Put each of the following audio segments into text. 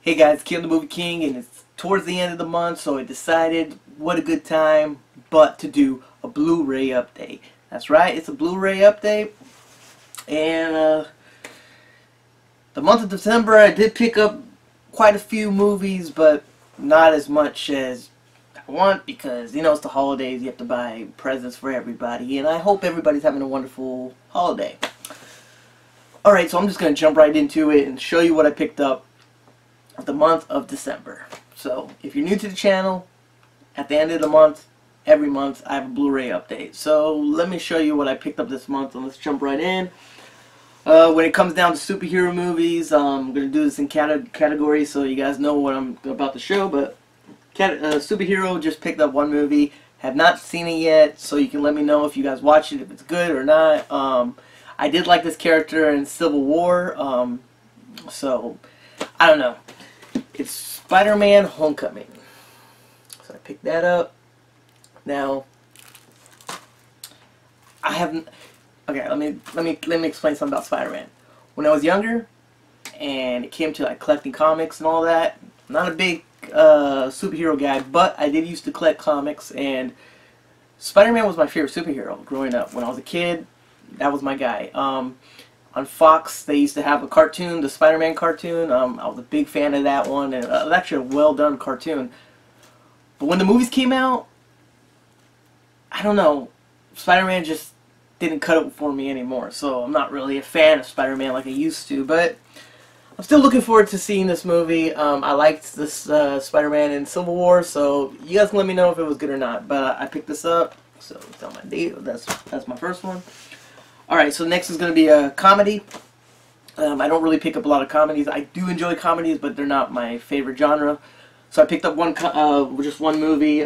Hey guys, Kim the Movie King, and it's towards the end of the month, so I decided what a good time but to do a Blu-ray update. That's right, it's a Blu-ray update, and the month of December I did pick up quite a few movies, but not as much as I want because, you know, it's the holidays, you have to buy presents for everybody, and I hope everybody's having a wonderful holiday. Alright, so I'm just going to jump right into it and show you what I picked up the month of December. So if you're new to the channel, at the end of the month, every month I have a Blu-ray update. So let me show you what I picked up this month, and let's jump right in. When it comes down to superhero movies, I'm going to do this in categories so you guys know what I'm about to show, but superhero, just picked up one movie, have not seen it yet, so you can let me know if you guys watch it, if it's good or not. I did like this character in Civil War, so I don't know. It's Spider-Man Homecoming. So I picked that up. Now, I haven't. Okay, let me explain something about Spider-Man. When I was younger, and it came to like collecting comics and all that, I'm not a big superhero guy, but I did used to collect comics, and Spider-Man was my favorite superhero growing up. When I was a kid, that was my guy. On Fox, they used to have a cartoon, the Spider-Man cartoon. I was a big fan of that one, and it was actually a well-done cartoon. But when the movies came out, I don't know, Spider-Man just didn't cut it for me anymore. So I'm not really a fan of Spider-Man like I used to, but I'm still looking forward to seeing this movie. I liked this Spider-Man in Civil War, so you guys can let me know if it was good or not. But I picked this up, so it's on my date. That's my first one. Alright, so next is going to be a comedy. I don't really pick up a lot of comedies. I do enjoy comedies, but they're not my favorite genre. So I picked up just one movie.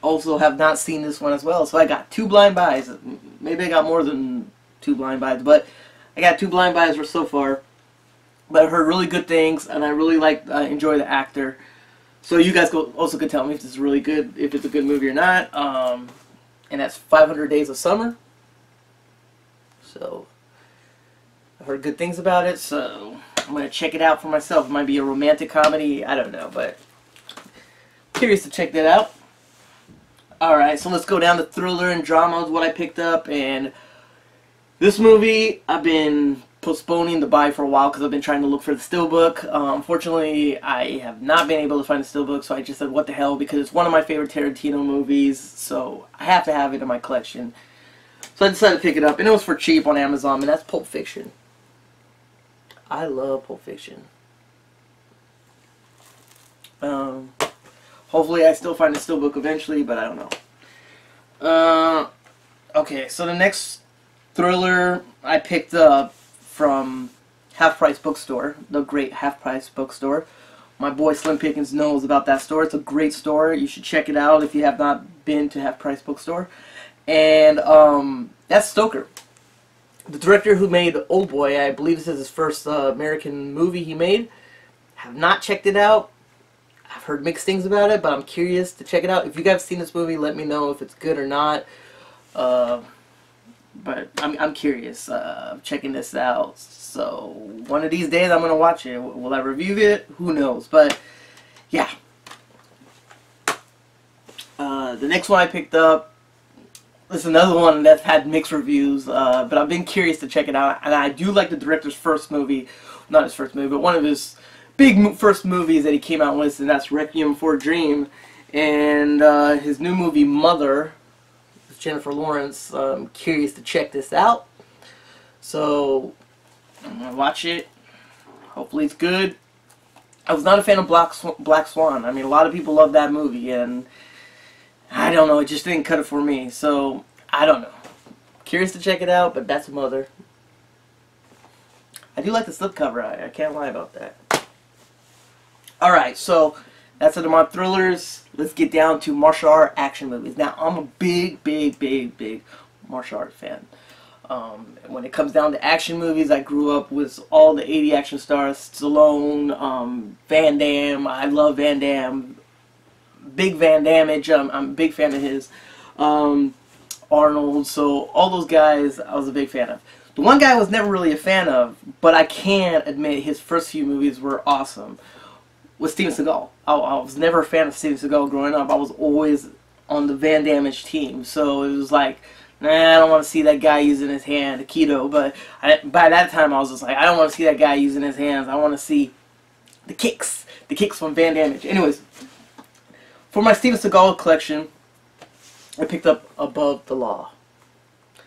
Also have not seen this one as well. So I got two blind buys. Maybe I got more than two blind buys, but I got two blind buys so far. But I heard really good things, and I really enjoy the actor. So you guys also could tell me if this is really good, if it's a good movie or not. And that's 500 Days of Summer. So, I've heard good things about it, so I'm going to check it out for myself. It might be a romantic comedy, I don't know, but curious to check that out. Alright, so let's go down to thriller and drama is what I picked up, and this movie I've been postponing the buy for a while because I've been trying to look for the steelbook. Unfortunately, I have not been able to find the steelbook, so I just said what the hell, because it's one of my favorite Tarantino movies, so I have to have it in my collection. So I decided to pick it up, and it was for cheap on Amazon, and that's Pulp Fiction. I love Pulp Fiction. Hopefully I still find the steelbook eventually, but I don't know. Okay, so the next thriller I picked up from Half Price Bookstore, the great Half Price Bookstore. My boy Slim Pickens knows about that store. It's a great store. You should check it out if you have not been to Half Price Bookstore. And that's Stoker, the director who made Oldboy. I believe this is his first American movie he made. Have not checked it out. I've heard mixed things about it, but I'm curious to check it out. If you guys have seen this movie, let me know if it's good or not. But I'm curious checking this out. So one of these days I'm gonna watch it. Will I review it? Who knows? But yeah. The next one I picked up. This is another one that's had mixed reviews, but I've been curious to check it out, and I do like the director's first movie, not his first movie, but one of his big first movies that he came out with, and that's Requiem for a Dream, and his new movie, Mother, with Jennifer Lawrence. I'm curious to check this out, so I'm going to watch it. Hopefully it's good. I was not a fan of Black Swan. I mean, a lot of people love that movie, and I don't know, it just didn't cut it for me, so I don't know. Curious to check it out, but that's Mother. I do like the slipcover, I can't lie about that. Alright, so that's it of my thrillers. Let's get down to martial art action movies. Now, I'm a big martial art fan. When it comes down to action movies, I grew up with all the 80 action stars, Stallone, Van Damme. I love Van Damme. Big Van Damme, I'm a big fan of his. Arnold, so all those guys I was a big fan of. The one guy I was never really a fan of, but I can admit his first few movies were awesome, was Steven Seagal. I was never a fan of Steven Seagal growing up. I was always on the Van Damme team. So it was like, nah, I don't want to see that guy using his hand, Aikido. But by that time, I was just like, I don't want to see that guy using his hands. I want to see the kicks from Van Damme. Anyways, for my Steven Seagal collection, I picked up Above the Law.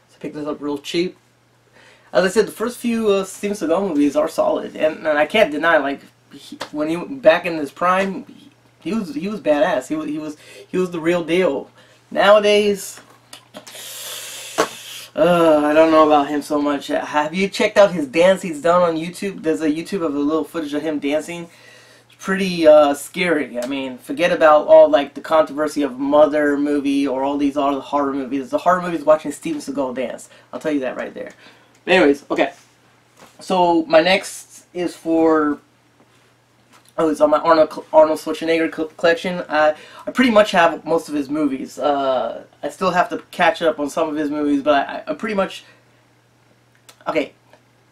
So I picked this up real cheap. As I said, the first few Steven Seagal movies are solid, and I can't deny, like, when he back in his prime, he was badass. He was the real deal. Nowadays, I don't know about him so much. Have you checked out his dance he's done on YouTube? There's a YouTube of a little footage of him dancing. It's pretty scary. I mean, forget about all like the controversy of Mother movie or all these other horror movies. The horror movies watching Steven Seagal dance. I'll tell you that right there. But anyways, okay. So my next is for. Oh, it's on my Arnold Schwarzenegger collection. I pretty much have most of his movies. I still have to catch up on some of his movies, but I pretty much, okay,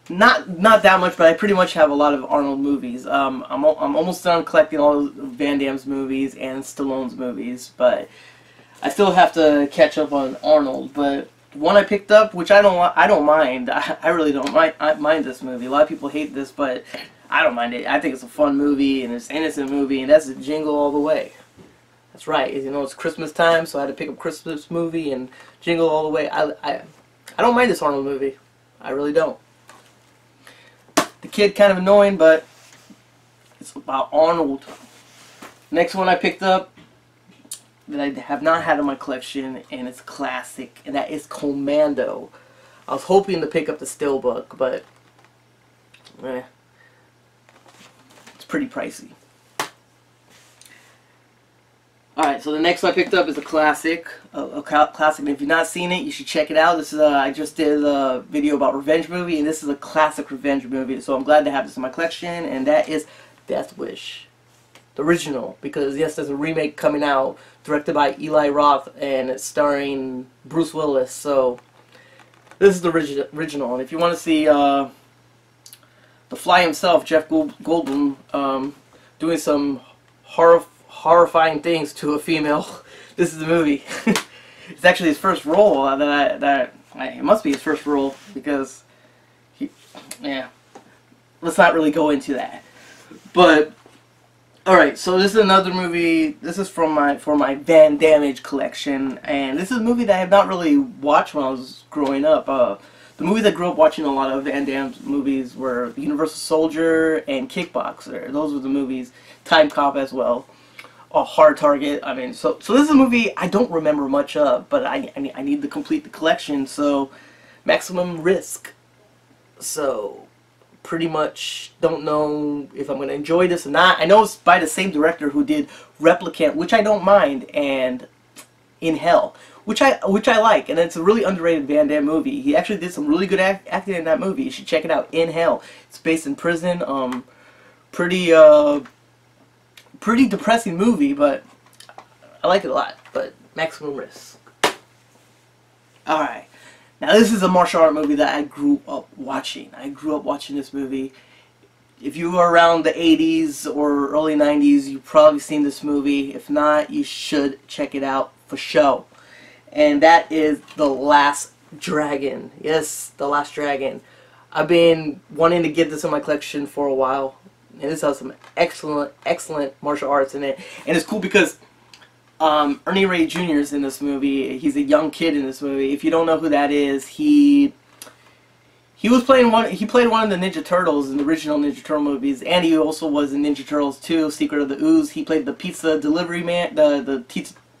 not that much, but I pretty much have a lot of Arnold movies. I'm almost done collecting all of Van Damme's movies and Stallone's movies, but I still have to catch up on Arnold. But one I picked up, which I don't mind. I really don't mind this movie. A lot of people hate this, but I don't mind it. I think it's a fun movie, and it's an innocent movie, and that's Jingle All the Way. That's right. You know, it's Christmas time, so I had to pick up Christmas movie and Jingle All the Way. I don't mind this Arnold movie. I really don't. The kid kind of annoying, but it's about Arnold. Next one I picked up that I have not had in my collection, and it's a classic, and that is Commando. I was hoping to pick up the Steelbook, but pretty pricey. Alright, so the next one I picked up is a classic. Classic, and if you've not seen it, you should check it out. This is I just did a video about revenge movie, and this is a classic revenge movie, so I'm glad to have this in my collection, and that is Death Wish. The original, because yes, there's a remake coming out, directed by Eli Roth, and it's starring Bruce Willis, so this is the original, and if you want to see the Fly himself, Jeff Goldblum, doing some horrifying things to a female. This is the movie. It's actually his first role. It must be his first role because yeah. Let's not really go into that. But all right, so this is another movie. This is for my Van Damme collection, and this is a movie that I have not really watched when I was growing up. The movies I grew up watching a lot of Van Damme's movies were Universal Soldier and Kickboxer. Those were the movies. Time Cop as well. Hard Target. I mean, so this is a movie I don't remember much of, but I need to complete the collection. So, Maximum Risk. So, pretty much don't know if I'm going to enjoy this or not. I know it's by the same director who did Replicant, which I don't mind, and In Hell, which I like, and it's a really underrated Van Damme movie. He actually did some really good acting in that movie. You should check it out. In Hell. It's based in prison. Pretty depressing movie, but I like it a lot. But Maximum Risk. All right. Now this is a martial art movie that I grew up watching. I grew up watching this movie. If you were around the 80s or early 90s, you've probably seen this movie. If not, you should check it out for sure. And that is The Last Dragon. Yes, The Last Dragon. I've been wanting to get this in my collection for a while. And this has some excellent martial arts in it. And it's cool because Ernie Ray Jr. is in this movie. He's a young kid in this movie. If you don't know who that is, he played one of the Ninja Turtles in the original Ninja Turtle movies, and he also was in Ninja Turtles 2, Secret of the Ooze. He played the pizza delivery man, the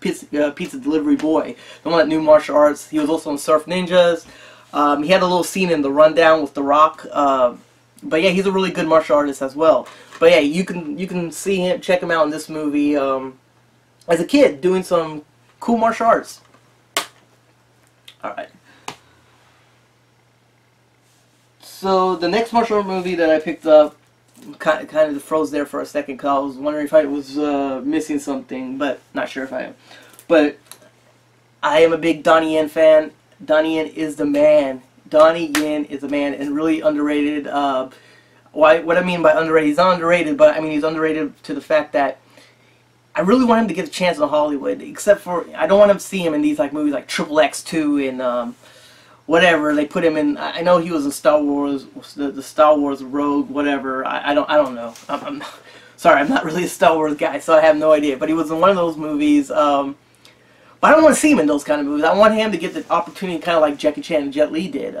pizza delivery boy, the one that knew martial arts. He was also in Surf Ninjas. He had a little scene in The Rundown with The Rock. But yeah, he's a really good martial artist as well. But yeah, you can see him, check him out in this movie as a kid doing some cool martial arts. All right. So the next martial art movie that I picked up kind of froze there for a second because I was wondering if I was missing something, but not sure if I am. But I am a big Donnie Yen fan. Donnie Yen is the man. Donnie Yen is the man and really underrated. Why? What I mean by underrated, he's not underrated, but I mean he's underrated to the fact that I really want him to get a chance in Hollywood. Except for I don't want him to see him in these like movies like Triple X2 and whatever they put him in. I know he was in Star Wars, the Star Wars Rogue, whatever. I don't know. I'm sorry, I'm not really a Star Wars guy, so I have no idea. But he was in one of those movies. But I don't want to see him in those kind of movies. I want him to get the opportunity, kind of like Jackie Chan and Jet Li did.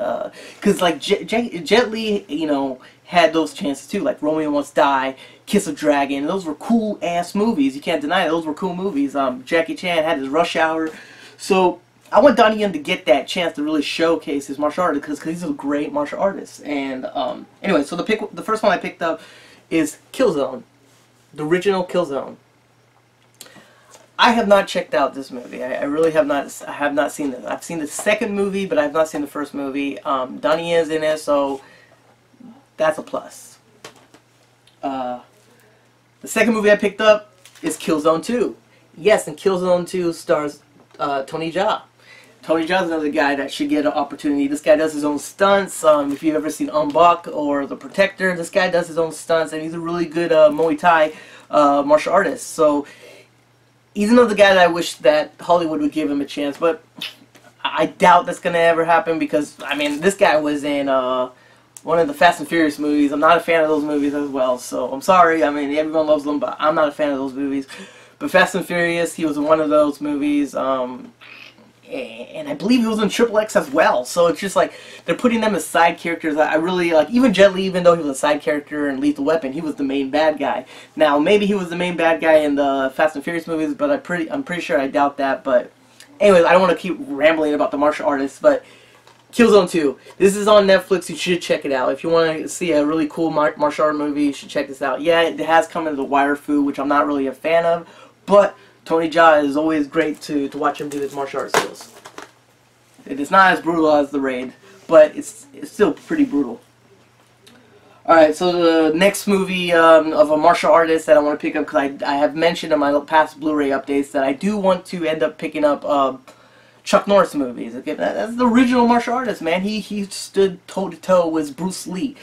Because like Jet Li, you know, had those chances too. Like Romeo Must Die, Kiss of Dragon. Those were cool ass movies. You can't deny it. Those were cool movies. Jackie Chan had his Rush Hour. So I want Donnie Yen to get that chance to really showcase his martial art because he's a great martial artist. And anyway, so the first one I picked up is Killzone, the original Killzone. I have not checked out this movie. I really have not. I have not seen this. I've seen the second movie, but I have not seen the first movie. Donnie Yen's in it, so that's a plus. The second movie I picked up is Killzone 2. Yes, and Killzone 2 stars Tony Jaa. Tony Jaa is another guy that should get an opportunity. This guy does his own stunts. If you've ever seen Bak or The Protector, this guy does his own stunts, and he's a really good Muay Thai martial artist. So he's another guy that I wish that Hollywood would give him a chance, but I doubt that's going to ever happen because, I mean, this guy was in one of the Fast and Furious movies. I'm not a fan of those movies as well, so I'm sorry. I mean, everyone loves them, but I'm not a fan of those movies. But Fast and Furious, he was in one of those movies, and I believe he was in Triple X as well. So it's just like they're putting them as side characters. I really like even Jet Li, even though he was a side character in Lethal Weapon, he was the main bad guy. Now maybe he was the main bad guy in the Fast and Furious movies, but I'm pretty sure I doubt that. But anyways, I don't want to keep rambling about the martial artists, but Killzone 2. This is on Netflix. You should check it out. If you want to see a really cool martial art movie, you should check this out. Yeah, it has come into the wire fu, which I'm not really a fan of, but Tony Jaa is always great to watch him do his martial arts skills. It is not as brutal as The Raid, but it's still pretty brutal. Alright, so the next movie of a martial artist that I want to pick up, because I have mentioned in my past Blu-ray updates that I do want to end up picking up Chuck Norris movies. Okay, that's the original martial artist, man. He stood toe-to-toe with Bruce Lee.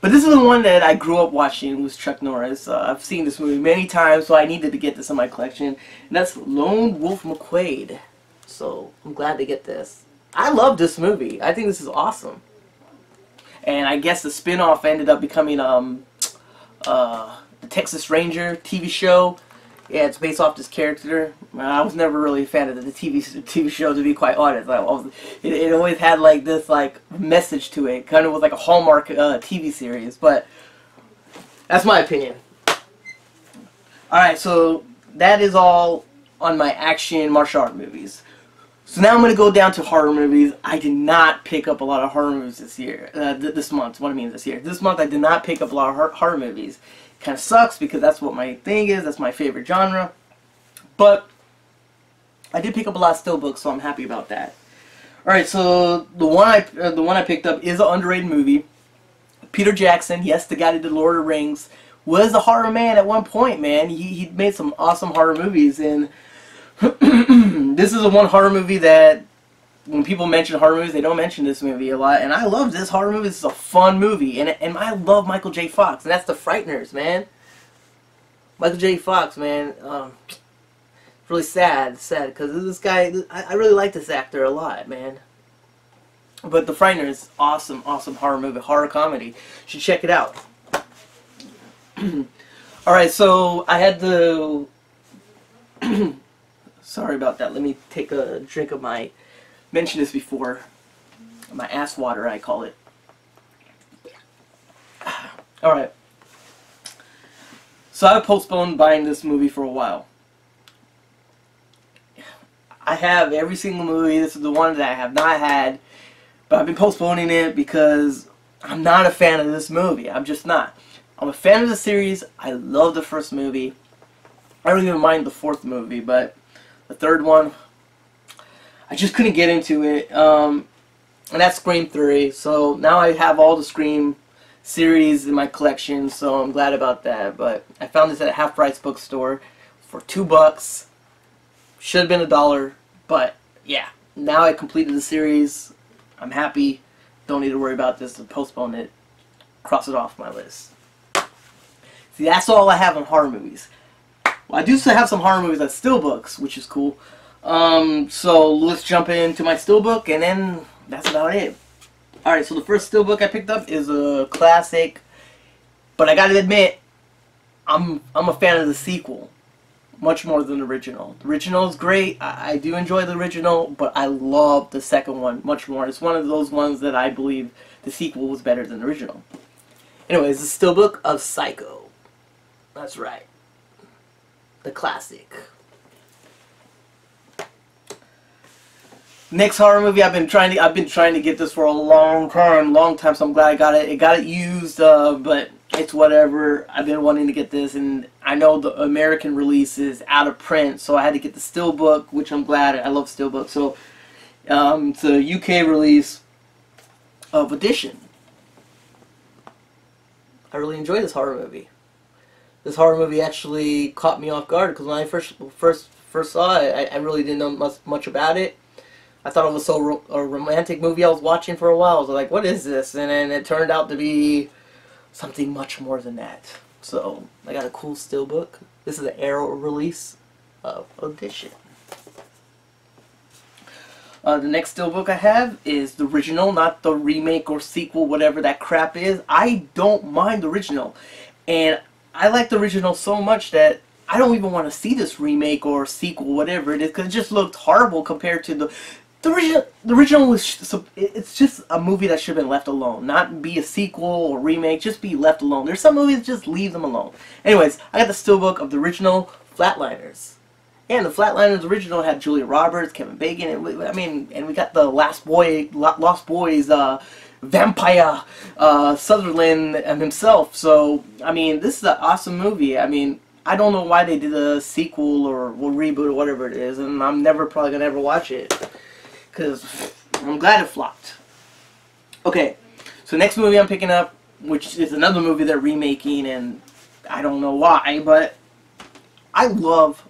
But this is the one that I grew up watching, was Chuck Norris. I've seen this movie many times, so I needed to get this in my collection. And that's Lone Wolf McQuade. So I'm glad to get this. I love this movie. I think this is awesome. And I guess the spin-off ended up becoming the Texas Ranger TV show. Yeah, it's based off this character. I was never really a fan of the TV show, to be quite honest. It always had like this message to it. Kind of was like a Hallmark TV series, but that's my opinion. Alright, so that is all on my action martial art movies. So now I'm going to go down to horror movies. I did not pick up a lot of horror movies this year. This month. What I mean this year. This month I did not pick up a lot of horror movies. Kind of sucks because that's what my thing is. That's my favorite genre. But I did pick up a lot of steelbooks, so I'm happy about that. Alright, so the one I picked up is an underrated movie. Peter Jackson, yes, the guy that did Lord of the Rings, was a horror man at one point, man. He made some awesome horror movies, and this is the one horror movie that when people mention horror movies, they don't mention this movie a lot. And I love this horror movie. This is a fun movie. And I love Michael J. Fox. And that's The Frighteners, man. Michael J. Fox, man. Really sad. Because this guy, I really like this actor a lot, man. But The Frighteners, awesome, awesome horror movie. Horror comedy. You should check it out. Alright, so I had the... Sorry about that. Let me take a drink of my... mentioned this before. My ass water, I call it. Alright. So I've postponed buying this movie for a while. I have every single movie. This is the one that I have not had. But I've been postponing it because I'm not a fan of this movie. I'm just not. I'm a fan of the series. I love the first movie. I don't even mind the fourth movie, but the third one, I just couldn't get into it. And that's Scream 3. So now I have all the Scream series in my collection, so I'm glad about that. But I found this at a Half Price bookstore for $2. Should have been $1, but yeah. Now I completed the series. I'm happy. Don't need to worry about this to postpone it. cross it off my list. See, that's all I have on horror movies. Well, I do still have some horror movies as steelbooks, which is cool. So let's jump into my steelbook, and then that's about it. Alright, so the first steelbook I picked up is a classic, but I gotta admit, I'm a fan of the sequel much more than the original. The original is great. I do enjoy the original, but I love the second one much more. It's one of those ones that I believe the sequel was better than the original. Anyways, the steelbook of Psycho. That's right. The classic. Next horror movie, I've been trying to get this for a long time, so I'm glad I got it. It got it used, but it's whatever. I've been wanting to get this, and I know the American release is out of print, so I had to get the steelbook, which I'm glad. I love steelbook. So it's a UK release of Audition. I really enjoy this horror movie. This horror movie actually caught me off guard because when I first saw it, I really didn't know much about it. I thought it was a romantic movie I was watching for a while. I was like, what is this? And then it turned out to be something much more than that. So I got a cool steelbook. This is an Arrow release of Audition. The next steelbook I have is the original, not the remake or sequel, whatever that crap is. I don't mind the original. And I like the original so much that I don't even want to see this remake or sequel, whatever it is, because it just looked horrible compared to the original. The original was, it's just a movie that should have been left alone. Not be a sequel or remake, just be left alone. There's some movies, just leave them alone. Anyways, I got the steelbook of the original Flatliners. And the Flatliners original had Julia Roberts, Kevin Bacon, and we got the Lost Boys, vampire Sutherland himself. So I mean, this is an awesome movie. I mean, I don't know why they did a sequel or reboot or whatever it is, and I'm never probably gonna ever watch it because I'm glad it flopped. Okay, so next movie I'm picking up, which is another movie they're remaking, and I don't know why, but I love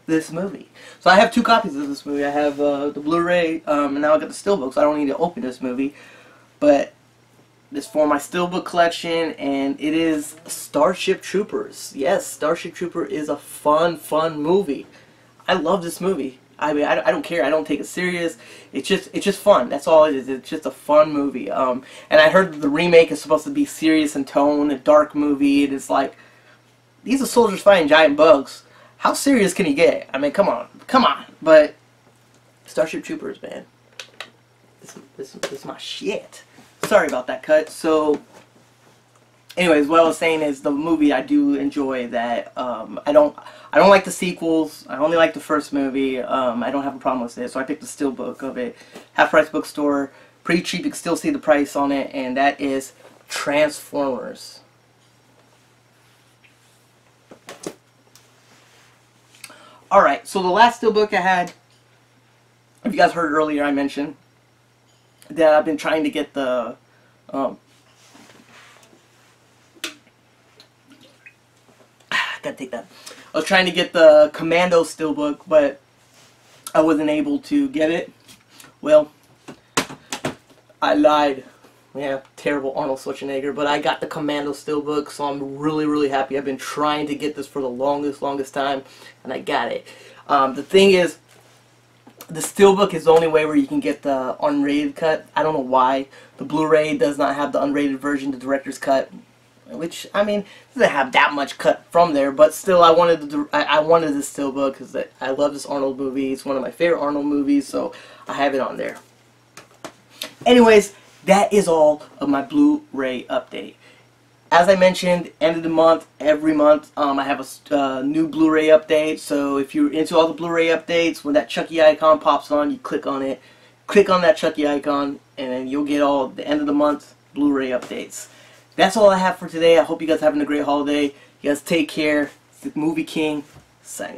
this movie. So I have two copies of this movie. I have the Blu-ray, and now I got the steelbook, so I don't need to open this movie. But it's for my steelbook collection, and it is Starship Troopers. Yes, Starship Trooper is a fun movie. I love this movie. I mean, I don't care. I don't take it serious. It's just fun. That's all it is. It's just a fun movie. And I heard that the remake is supposed to be serious in tone, a dark movie. And it's like, these are soldiers fighting giant bugs. How serious can you get? I mean, come on. But Starship Troopers, man. This is my shit. Sorry about that cut. So, anyways, what I was saying is the movie I do enjoy that. I don't like the sequels. I only like the first movie. I don't have a problem with it. So I picked the steelbook of it. Half Price Bookstore. Pretty cheap. You can still see the price on it. And that is Transformers. Alright, so the last steelbook I had, if you guys heard earlier, I mentioned that I've been trying to get the gotta take that. I was trying to get the Commando steelbook, but I wasn't able to get it. Well, I lied. Yeah, terrible Arnold Schwarzenegger, but I got the Commando steelbook, so I'm really happy. I've been trying to get this for the longest time, and I got it. The thing is, the steelbook is the only way where you can get the unrated cut. I don't know why. The Blu-ray does not have the unrated version, the director's cut, which, I mean, doesn't have that much cut from there, but still, I wanted this steelbook because I love this Arnold movie. It's one of my favorite Arnold movies, so I have it on there. Anyways, that is all of my Blu-ray update. As I mentioned, end of the month, every month, I have a new Blu-ray update. So if you're into all the Blu-ray updates, when that Chucky icon pops on, you click on it. Click on that Chucky icon, and then you'll get all the end of the month Blu-ray updates. That's all I have for today. I hope you guys are having a great holiday. You guys take care. It's the Movie King, signing.